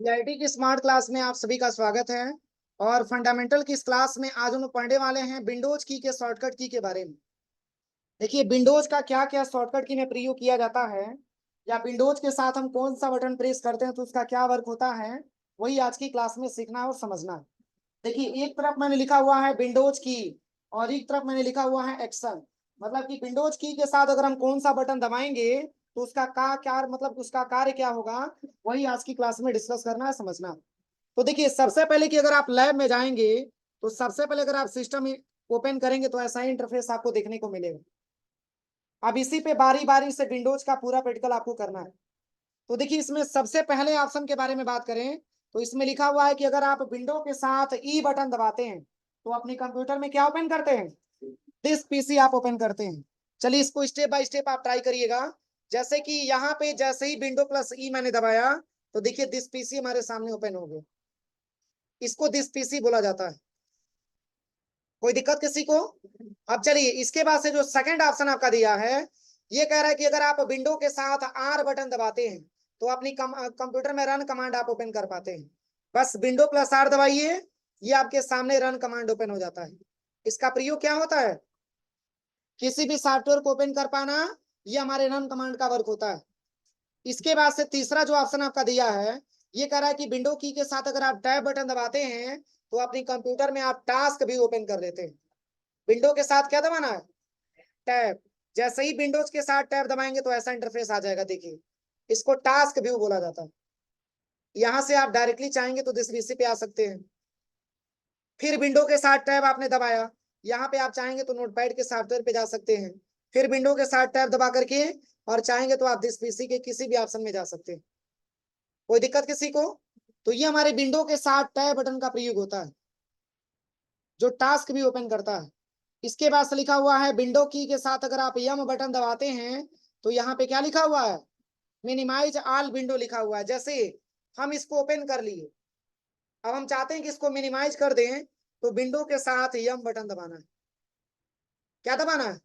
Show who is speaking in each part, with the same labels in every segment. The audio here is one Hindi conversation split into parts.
Speaker 1: पीआईटी की स्मार्ट क्लास में आप सभी का स्वागत है। और फंडामेंटल की इस क्लास में आज हम लोग पढ़ने वाले हैं विंडोज की के शॉर्टकट की के बारे में। देखिए विंडोज का क्या क्या शॉर्टकट की में प्रयोग किया जाता है, या विंडोज के साथ हम कौन सा बटन प्रेस करते हैं तो उसका क्या वर्क होता है, वही आज की क्लास में सीखना और समझना है। देखिए एक तरफ मैंने लिखा हुआ है विंडोज की और एक तरफ मैंने लिखा हुआ है एक्शन। मतलब कि विंडोज की के साथ अगर हम कौन सा बटन दबाएंगे तो उसका का क्या मतलब उसका कार्य क्या होगा, वही आज की क्लास में डिस्कस करना है, समझना है। तो देखिए सबसे पहले कि अगर आप लैब में जाएंगे तो सबसे पहले अगर आप सिस्टम ओपन करेंगे तो ऐसा ही इंटरफेस आपको देखने को मिलेगा। अब इसी पे बारी बारी से विंडोज का पूरा प्रैक्टिकल आपको करना है। तो देखिए इसमें सबसे पहले ऑप्शन के बारे में बात करें तो इसमें लिखा हुआ है कि अगर आप विंडो के साथ ई बटन दबाते हैं तो अपने कंप्यूटर में क्या ओपन करते हैं, दिस पीसी आप ओपन करते हैं। चलिए इसको स्टेप बाय स्टेप आप ट्राई करिएगा। जैसे कि यहाँ पे जैसे ही विंडो प्लस ई मैंने दबाया तो देखिए दिस पीसी हमारे सामने ओपन हो गया। इसको दिस पीसी बोला जाता है। कोई दिक्कत किसी को? अब चलिए इसके बाद से जो सेकंड ऑप्शन आपका दिया है, ये कह रहा है कि अगर आप विंडो के साथ आर बटन दबाते हैं तो अपनी कंप्यूटर में रन कमांड आप ओपन कर पाते हैं। बस विंडो प्लस आर दबाइए, ये आपके सामने रन कमांड ओपन हो जाता है। इसका प्रयोग क्या होता है? किसी भी सॉफ्टवेयर को ओपन कर पाना, ये हमारे रन कमांड का वर्क होता है। इसके बाद से तीसरा जो ऑप्शन आपका दिया है, ये कह रहा है कि विंडो की के साथ अगर आप टैब बटन दबाते हैं तो अपनी कंप्यूटर में आप टास्क भी ओपन कर देते हैं। विंडो के साथ क्या दबाना है? टैब। जैसे ही विंडोज के साथ टैब दबाएंगे तो ऐसा इंटरफेस आ जाएगा। देखिए इसको टास्क व्यू बोला जाता है। यहां से आप डायरेक्टली चाहेंगे तो दिस पीसी पे आ सकते हैं। फिर विंडो के साथ टैब आपने दबाया, यहाँ पे आप चाहेंगे तो नोटपैड के सॉफ्टवेयर पे जा सकते हैं। फिर विंडो के साथ टैब दबा करके और चाहेंगे तो आप दिस पीसी के किसी भी ऑप्शन में जा सकते हैं। कोई दिक्कत किसी को? तो ये हमारे विंडो के साथ टैब बटन का प्रयोग होता है जो टास्क भी ओपन करता है। इसके बाद से लिखा हुआ है विंडो की के साथ अगर आप यम बटन दबाते हैं तो यहाँ पे क्या लिखा हुआ है? मिनिमाइज ऑल विंडो लिखा हुआ है। जैसे हम इसको ओपन कर लिए, अब हम चाहते हैं कि इसको मिनिमाइज कर दें तो विंडो के साथ यम बटन दबाना है। क्या दबाना है?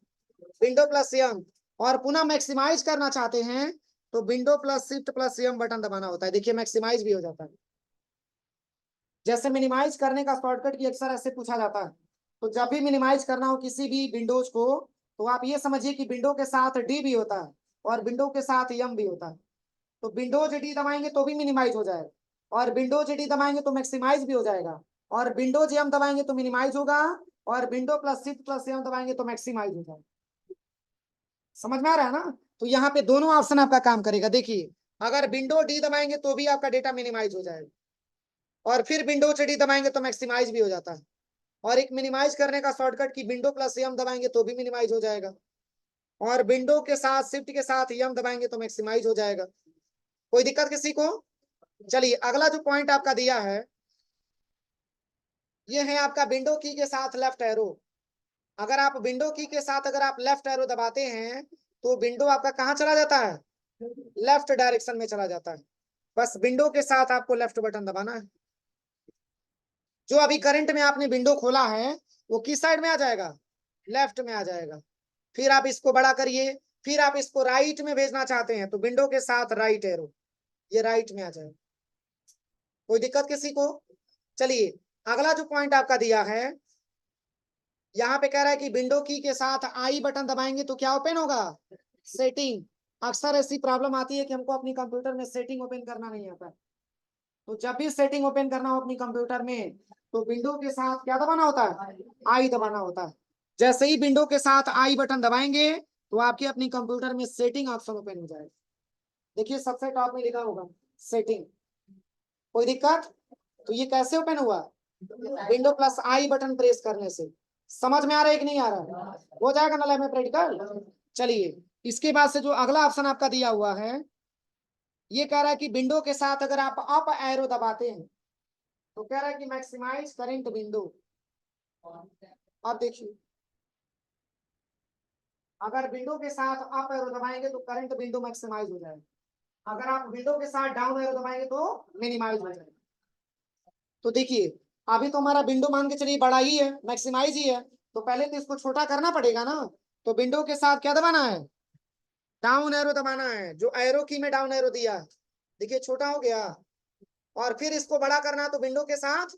Speaker 1: विंडो प्लस यम। और पुनः मैक्सिमाइज करना चाहते हैं तो विंडो प्लस शिफ्ट प्लस यम बटन दबाना होता है। देखिए मैक्सिमाइज भी हो जाता है। जैसे मिनिमाइज करने का शॉर्टकट की अक्सर ऐसे पूछा जाता है, तो जब भी मिनिमाइज करना हो किसी भी विंडोज को तो आप ये समझिए कि विंडो के साथ डी भी होता है और विंडो के साथ यम भी होता है। तो विंडोज डी दबाएंगे तो भी मिनिमाइज हो जाएगा, और विंडोज डी दबाएंगे तो मैक्सिमाइज भी हो जाएगा, और विंडोज एम दबाएंगे तो मिनिमाइज होगा, और window plus shift plus M दबाएंगे तो मैक्सिमाइज हो जाएगा। समझ में आ रहा है ना? तो यहाँ पे दोनों ऑप्शन आपका काम करेगा। देखिए अगर विंडो डी दबाएंगे तो भी आपका डेटा मिनिमाइज हो जाएगा, और फिर विंडोज डी दबाएंगे तो मैक्सिमाइज भी हो जाता है। और एक मिनिमाइज करने का शॉर्टकट की विंडो प्लस एम दबाएंगे तो भी मिनिमाइज हो जाएगा, और विंडो के साथ शिफ्ट के साथ एम दबाएंगे तो मैक्सिमाइज हो जाएगा। कोई दिक्कत किसी को? चलिए अगला जो पॉइंट आपका दिया है, ये है आपका विंडो की के साथ लेफ्ट एरो। अगर आप विंडो की के साथ अगर आप लेफ्ट एरो दबाते हैं तो विंडो आपका कहाँ चला जाता है? लेफ्ट डायरेक्शन में चला जाता है। बस विंडो के साथ आपको लेफ्ट बटन दबाना है। जो अभी करंट में आपने विंडो खोला है वो किस साइड में आ जाएगा? लेफ्ट में आ जाएगा। फिर आप इसको बड़ा करिए, फिर आप इसको राइट में भेजना चाहते हैं तो विंडो के साथ राइट एरो, ये राइट में आ जाएगा। कोई दिक्कत किसी को? चलिए अगला जो पॉइंट आपका दिया है, यहाँ पे कह रहा है कि विंडो की के साथ आई बटन दबाएंगे तो क्या ओपन होगा? सेटिंग। अक्सर ऐसी प्रॉब्लम आती है कि हमको अपनी कंप्यूटर में सेटिंग ओपन करना नहीं आता, तो जब भी सेटिंग ओपन करना हो अपनी कंप्यूटर में तो विंडो के साथ क्या दबाना होता है? आई दबाना होता है। जैसे ही विंडो के साथ आई बटन दबाएंगे तो आपके अपनी कंप्यूटर में सेटिंग ऑप्शन ओपन हो जाएगा। देखिए सबसे टॉप में लिखा होगा सेटिंग। कोई दिक्कत? तो ये कैसे ओपन हुआ? विंडो प्लस आई बटन प्रेस करने से। समझ में आ रहा है कि नहीं आ रहा है? हो जाएगा ना लैब में प्रैक्टिकल। चलिए इसके बाद से जो अगला ऑप्शन आपका दिया हुआ है, ये कह रहा है कि विंडो के साथ अगर आप अप एरो दबाते हैं तो कह रहा है कि मैक्सिमाइज करंट विंडो। अब देखिए अगर विंडो के साथ अप एरो दबाएंगे तो करंट विंडो मैक्सिमाइज हो जाएगा, अगर आप विंडो के साथ डाउन एरो दबाएंगे तो मिनिमाइज हो जाएगा। तो देखिए अभी तो हमारा विंडो मान के चलिए बड़ा ही है, मैक्सिमाइज ही है, तो पहले तो इसको छोटा करना पड़ेगा ना। तो विंडो के साथ क्या दबाना है? डाउन एरो दबाना है। जो एरो की में डाउन एरो दिया है देखिए छोटा हो गया, और फिर इसको बड़ा करना तो विंडो के साथ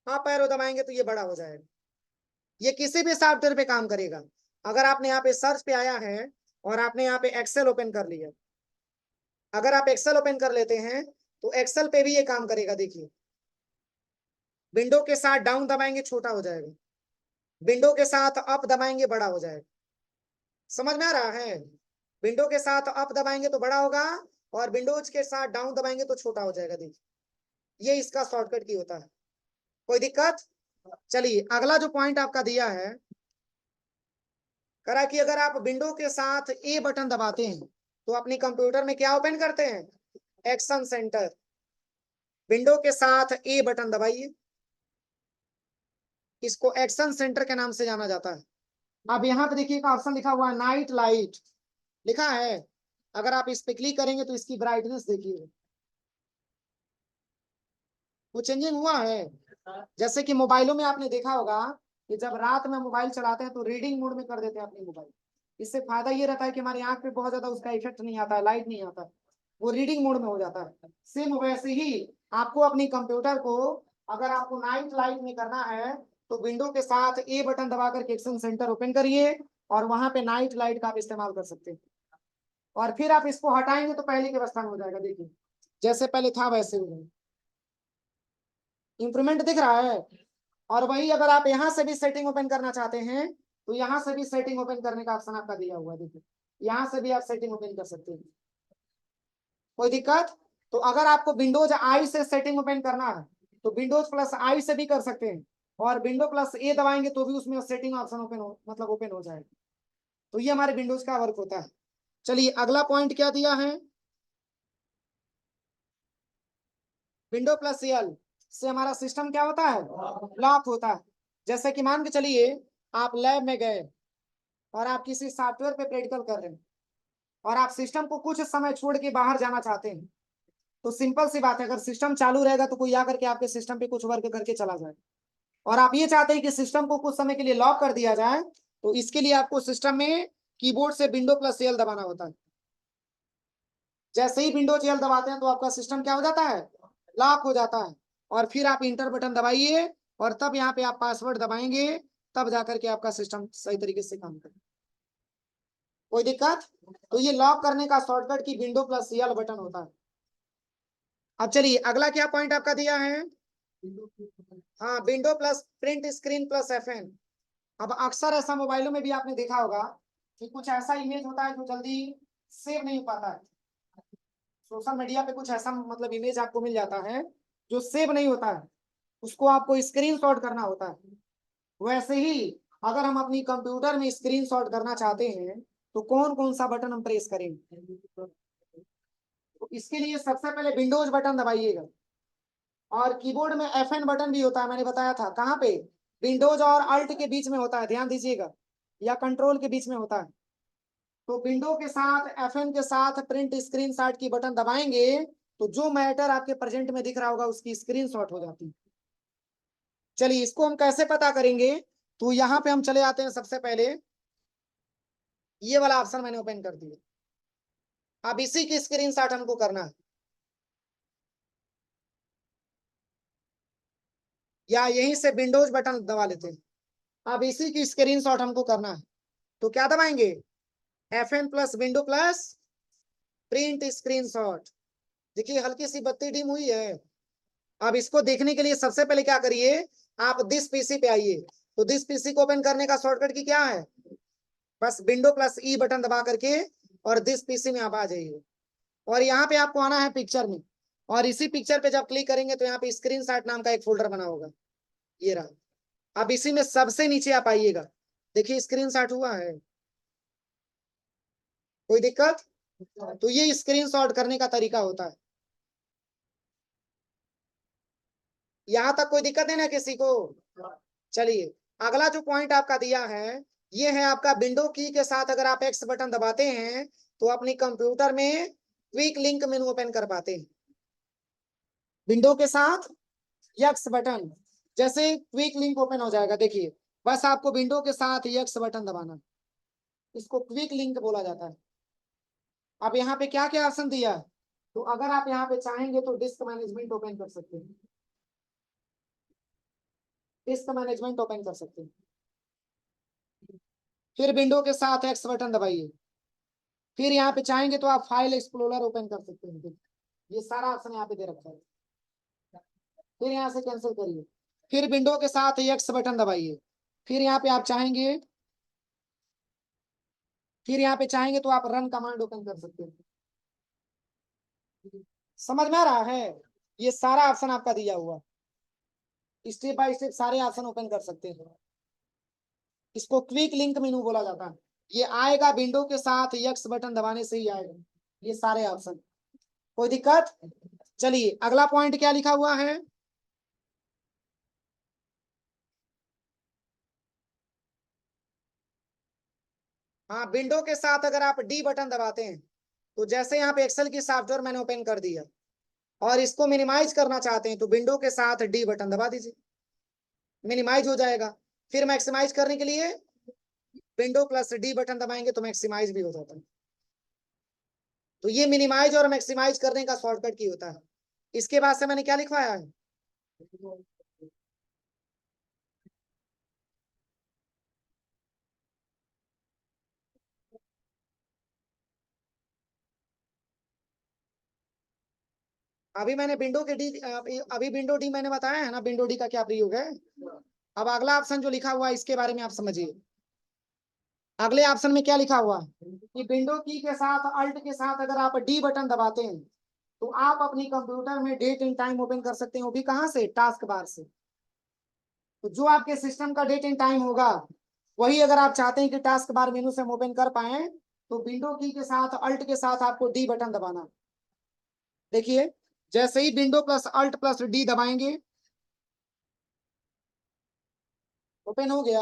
Speaker 1: अप एरो दबाएंगे तो ये बड़ा हो जाएगा। ये किसी भी सॉफ्टवेयर पे काम करेगा। अगर आपने यहाँ पे सर्च पे आया है और आपने यहाँ पे एक्सेल ओपन कर लिया, अगर आप एक्सेल ओपन कर लेते हैं तो एक्सेल पे भी ये काम करेगा। देखिए, विंडो के साथ डाउन दबाएंगे छोटा हो जाएगा, विंडो के साथ अप दबाएंगे बड़ा हो जाएगा। समझ में आ रहा है? विंडो के साथ अप दबाएंगे तो बड़ा होगा और विंडोज के साथ डाउन दबाएंगे तो छोटा हो जाएगा। देखिए, ये इसका शॉर्टकट की होता है। कोई दिक्कत? चलिए, अगला जो पॉइंट आपका दिया है, करा कि अगर आप विंडो के साथ ए बटन दबाते हैं तो अपने कंप्यूटर में क्या ओपन करते हैं? Action centre. विंडो के साथ ए बटन दबाइए, इसको एक्शन सेंटर के नाम से जाना जाता है। अब यहाँ पे देखिए का ऑप्शन लिखा हुआ है नाइट लाइट, लिखा है। अगर आप इस पे क्लिक करेंगे तो इसकी ब्राइटनेस देखिए, वो चेंजिंग हुआ है। जैसे कि मोबाइलों में आपने देखा होगा कि जब रात में मोबाइल चलाते हैं तो रीडिंग मोड में कर देते हैं अपनी मोबाइल। इससे फायदा ये रहता है कि हमारी आंख पे बहुत ज्यादा उसका इफेक्ट नहीं आता है, लाइट नहीं आता है, वो रीडिंग मोड में हो जाता है। सेम वैसे ही आपको अपनी कंप्यूटर को अगर आपको नाइट लाइट में करना है तो विंडो के साथ ए बटन दबा करके एक्शन सेंटर ओपन करिए और वहां पे नाइट लाइट का आप इस्तेमाल कर सकते हैं। और फिर आप इसको हटाएंगे तो पहले की अवस्था में हो जाएगा। देखिए, जैसे पहले था वैसे हो जाएगा। इंप्रूवमेंट दिख रहा है? और वही अगर आप यहाँ से भी सेटिंग ओपन करना चाहते हैं तो यहाँ से भी सेटिंग ओपन करने का ऑप्शन आपका दिया हुआ है। देखिए, यहाँ से भी आप सेटिंग ओपन कर सकते हैं। कोई दिक्कत? तो अगर आपको विंडोज आई से सेटिंग ओपन करना है तो विंडोज प्लस आई से भी कर सकते हैं और विंडो प्लस ए दबाएंगे तो भी उसमें सेटिंग ऑप्शन ओपन हो, मतलब ओपन हो जाएगा। तो ये हमारे विंडोज का वर्क होता है। चलिए, अगला पॉइंट क्या दिया है? विंडो प्लस एल से हमारा सिस्टम क्या होता है? लॉक होता है। जैसे कि मान के चलिए आप लैब में गए और आप किसी सॉफ्टवेयर पे प्रैक्टिकल कर रहे हैं और आप सिस्टम को कुछ समय छोड़ के बाहर जाना चाहते हैं, तो सिंपल सी बात है, अगर सिस्टम चालू रहेगा तो कोई आकर के आपके सिस्टम पे कुछ वर्क करके चला जाए। और आप ये चाहते हैं कि सिस्टम को कुछ समय के लिए लॉक कर दिया जाए, तो इसके लिए आपको सिस्टम में कीबोर्ड से विंडो प्लस एल दबाना होता है। जैसे ही विंडो एल दबाते हैं तो आपका सिस्टम क्या हो जाता है? लॉक हो जाता है। और फिर आप इंटर बटन दबाइए और तब यहाँ पे आप पासवर्ड दबाएंगे, तब जाकर के आपका सिस्टम सही तरीके से काम करेगा। कोई दिक्कत? तो ये लॉक करने का शॉर्टकट की विंडो प्लस एल बटन होता है। अब चलिए, अगला क्या पॉइंट आपका दिया है? हाँ, window plus print screen plus FN। अब अक्सर ऐसा मोबाइलों में भी आपने देखा होगा कि कुछ ऐसा इमेज होता है जो जल्दी सेव नहीं हो पाता है। सोशल मीडिया पे कुछ ऐसा मतलब इमेज आपको मिल जाता है जो सेव नहीं होता है, उसको आपको स्क्रीनशॉट करना होता है। वैसे ही अगर हम अपनी कंप्यूटर में स्क्रीनशॉट करना चाहते हैं तो कौन कौन सा बटन हम प्रेस करेंगे? तो इसके लिए सबसे पहले विंडोज बटन दबाइएगा और कीबोर्ड में FN बटन भी होता है, मैंने बताया था कहाँ पे? विंडोज और अल्ट के बीच में होता है, ध्यान दीजिएगा, या कंट्रोल के बीच में होता है। तो विंडो के साथ FN के साथ प्रिंट स्क्रीनशॉट की बटन दबाएंगे तो जो मैटर आपके प्रेजेंट में दिख रहा होगा उसकी स्क्रीनशॉट हो जाती है। चलिए, इसको हम कैसे पता करेंगे? तो यहाँ पे हम चले आते हैं। सबसे पहले ये वाला ऑप्शन मैंने ओपन कर दिया। अब इसी की स्क्रीनशॉट हमको करना है, या यहीं से विंडोज बटन दबा लेते हैं। अब इसी की स्क्रीनशॉट हमको करना है तो क्या दबाएंगे? FN plus window plus print screenshot. देखिए, हल्की सी बत्ती डिम हुई है। अब इसको देखने के लिए सबसे पहले क्या करिए, आप दिस पीसी पे आइए। तो दिस पीसी को ओपन करने का शॉर्टकट की क्या है? बस विंडो प्लस ई बटन दबा करके और दिस पीसी में आप आ जाइए और यहाँ पे आपको आना है पिक्चर में। और इसी पिक्चर पे जब क्लिक करेंगे तो यहाँ पे स्क्रीनशॉट नाम का एक फोल्डर बना होगा, ये रहा। अब इसी में सबसे नीचे आप आइएगा, देखिए स्क्रीनशॉट हुआ है। कोई दिक्कत? तो ये स्क्रीनशॉट करने का तरीका होता है। यहाँ तक कोई दिक्कत है ना किसी को? चलिए, अगला जो पॉइंट आपका दिया है ये है आपका विंडो की के साथ अगर आप एक्स बटन दबाते हैं तो अपनी कंप्यूटर में क्विक लिंक मेनू ओपन कर पाते हैं। विंडो के साथ एक्स बटन, जैसे क्विक लिंक ओपन हो जाएगा। देखिए, बस आपको विंडो के साथ एक्स बटन दबाना है, इसको क्विक लिंक बोला जाता है। अब यहाँ पे क्या क्या ऑप्शन दिया है? तो अगर आप यहाँ पे चाहेंगे तो डिस्क मैनेजमेंट ओपन कर सकते हैं, डिस्क मैनेजमेंट ओपन कर सकते हैं। फिर विंडो के साथ एक्स बटन दबाइए। फिर यहाँ पे चाहेंगे तो आप फाइल एक्सप्लोरर ओपन कर सकते हैं। ये सारा ऑप्शन यहाँ पे दे रखा है। फिर यहाँ से कैंसिल करिए। फिर विंडो के साथ एक्स बटन दबाइए। फिर यहाँ पे आप चाहेंगे, फिर यहाँ पे चाहेंगे तो आप रन कमांड ओपन कर सकते हैं। समझ में आ रहा है? ये सारा ऑप्शन आपका दिया हुआ, स्टेप बाय स्टेप सारे ऑप्शन ओपन कर सकते हैं। इसको क्विक लिंक मेनू बोला जाता है। ये आएगा विंडो के साथ एक्स बटन दबाने से ही आएगा, ये सारे ऑप्शन। कोई दिक्कत? चलिए अगला पॉइंट क्या लिखा हुआ है। हाँ, विंडो के साथ अगर आप डी बटन दबाते हैं तो जैसे यहाँ पे एक्सेल की सॉफ्टवेयर मैंने ओपन कर दिया और इसको मिनिमाइज करना चाहते हैं तो विंडो के साथ डी बटन दबा दीजिए, मिनिमाइज हो जाएगा। फिर मैक्सिमाइज करने के लिए विंडो प्लस डी बटन दबाएंगे तो मैक्सिमाइज भी हो जाता है। तो ये मिनिमाइज और मैक्सिमाइज करने का शॉर्टकट की होता है। इसके बाद से मैंने क्या लिखवाया है, अभी मैंने विंडो के डी, अभी विंडो डी मैंने बताया है ना, विंडो डी का क्या प्रयोग है। अब अगला ऑप्शन जो लिखा हुआ है इसके बारे में आप समझिए। अगले ऑप्शन में क्या लिखा हुआ है कि विंडो की के साथ अल्ट के साथ अगर आप डी बटन दबाते हैं तो आप अपनी कंप्यूटर में डेट एंड टाइम ओपन कर सकते हैं, वो भी कहाँ से, टास्क बार से। तो जो आपके सिस्टम का डेट एंड टाइम होगा वही अगर आप चाहते हैं कि टास्क बार मेनू से हम ओपन कर पाए तो विंडो की के साथ अल्ट के साथ आपको डी बटन दबाना। देखिए जैसे ही window plus alt plus D दबाएंगे ओपन हो गया।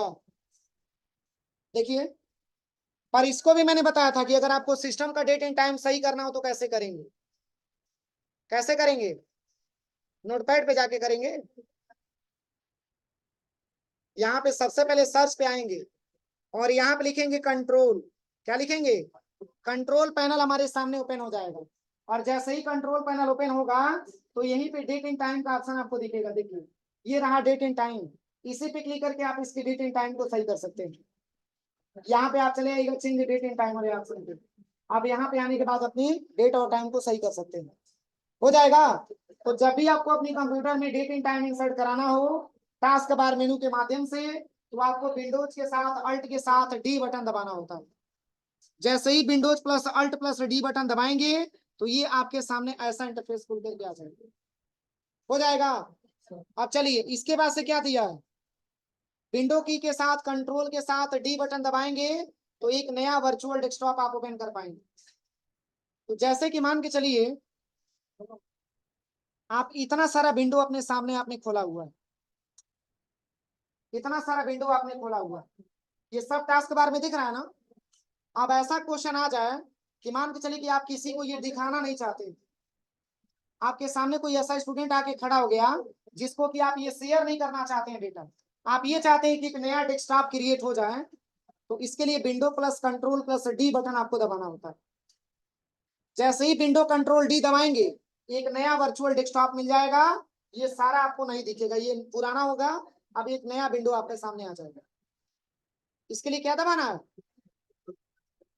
Speaker 1: देखिए, पर इसको भी मैंने बताया था कि अगर आपको सिस्टम का डेट एंड टाइम सही करना हो तो कैसे करेंगे, कैसे करेंगे, नोटपैड पे जाके करेंगे। यहाँ पे सबसे पहले सर्च पे आएंगे और यहाँ पे लिखेंगे कंट्रोल। क्या लिखेंगे, कंट्रोल पैनल हमारे सामने ओपन हो जाएगा। और जैसे ही कंट्रोल पैनल ओपन होगा तो यहीं पे डेट एंड टाइम का ऑप्शन आपको दिखेगा। देखिए ये रहा डेट एंड टाइम, इसी पे क्लिक करके आप इसके डेट एंड टाइम को सही कर सकते हैं। यहाँ पे आप चले आइएगा चेंज डेट एंड टाइम वाले ऑप्शन पे। आप यहाँ पे आने के बाद अपनी डेट और टाइम को सही कर सकते हैं, हो जाएगा। तो जब भी आपको अपनी कंप्यूटर में डेट एंड टाइम इंसर्ट कराना हो टास्क बार मेनू के माध्यम से तो आपको विंडोज के साथ अल्ट के साथ डी बटन दबाना होता है। जैसे ही windows plus alt plus D button दबाएंगे तो ये आपके सामने ऐसा इंटरफेस खुल करके आ जाएगा, हो जाएगा। अब चलिए इसके बाद से क्या दिया है, विंडो की के साथ कंट्रोल के साथ डी बटन दबाएंगे तो एक नया वर्चुअल डेस्कटॉप आप ओपन कर पाएंगे। तो जैसे कि मान के चलिए आप इतना सारा विंडो अपने सामने आपने खोला हुआ है, इतना सारा विंडो आपने खोला हुआ है, ये सब टास्क बार में दिख रहा है ना। अब ऐसा क्वेश्चन आ जाए कि मान के चलिए कि आप किसी को ये दिखाना नहीं चाहते, आपके सामने कोई ऐसा स्टूडेंट आके खड़ा हो गया जिसको कि आप ये शेयर नहीं करना चाहते हैं डेटा, आप ये चाहते हैं कि एक नया डेस्कटॉप क्रिएट हो जाए तो इसके लिए window plus control plus D button आपको दबाना होता है। जैसे ही विंडो कंट्रोल डी दबाएंगे एक नया वर्चुअल डेस्कटॉप मिल जाएगा, ये सारा आपको नहीं दिखेगा, ये पुराना होगा। अब एक नया विंडो आपके सामने आ जाएगा। इसके लिए क्या दबाना है,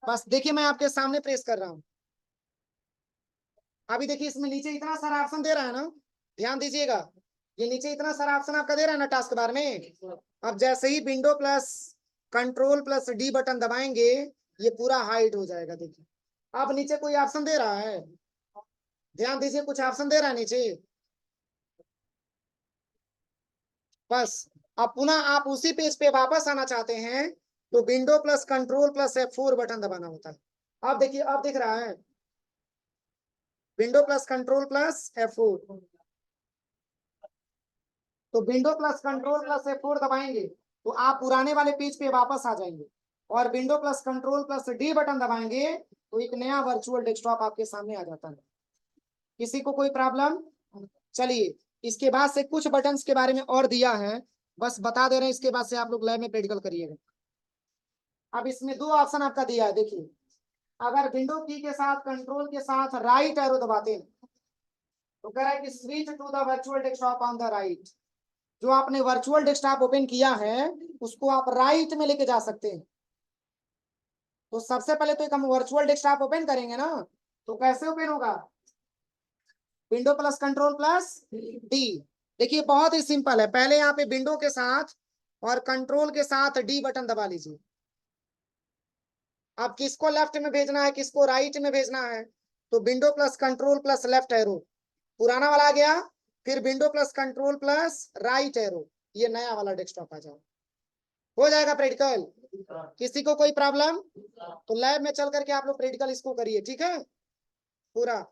Speaker 1: बस देखिए मैं आपके सामने प्रेस कर रहा हूँ। अभी देखिए इसमें नीचे इतना सारा ऑप्शन दे रहा है ना, ध्यान दीजिएगा, ये नीचे इतना सारा ऑप्शन आपका दे रहा है ना टास्क बार में। अब जैसे ही window plus control plus D button दबाएंगे ये पूरा हाइड हो जाएगा। देखिए अब नीचे कोई ऑप्शन दे रहा है, ध्यान दीजिए कुछ ऑप्शन दे रहा है नीचे। बस अब पुनः आप उसी पेज पे वापस आना चाहते हैं तो window plus control plus F4 button दबाना होता है। अब देखिए अब दिख रहा है window plus control plus F4। तो window plus control plus F4 दबाएंगे तो आप पुराने वाले पेज पे वापस आ जाएंगे और window plus control plus D button दबाएंगे तो एक नया वर्चुअल डेस्कटॉप आपके सामने आ जाता है। किसी को कोई प्रॉब्लम? चलिए इसके बाद से कुछ बटन्स के बारे में और दिया है, बस बता दे रहे हैं, इसके बाद से आप लोग लैब में प्रैक्टिकल करिएगा। अब इसमें दो ऑप्शन आपका दिया है, देखिए अगर विंडो की के साथ कंट्रोल के साथ राइट एरो दबाते हैं तो कह रहा है कि switch to the virtual desktop on the right. जो आपने वर्चुअल डेस्कटॉप ओपन किया है उसको आप राइट में लेके जा सकते हैं। तो सबसे पहले तो एक हम वर्चुअल डेस्कटॉप ओपन करेंगे ना, तो कैसे ओपन होगा? Window plus control plus D. देखिए बहुत ही सिंपल है, पहले यहाँ पे विंडो के साथ और कंट्रोल के साथ डी बटन दबा लीजिए। अब किसको लेफ्ट में भेजना है, किसको राइट में भेजना है, तो window plus control plus left arrow, पुराना वाला आ गया, फिर window plus control plus right arrow, ये नया वाला डेस्कटॉप आ जाओ, हो जाएगा प्रैक्टिकल। किसी को कोई प्रॉब्लम तो लैब में चल करके आप लोग प्रैक्टिकल इसको करिए, ठीक है पूरा।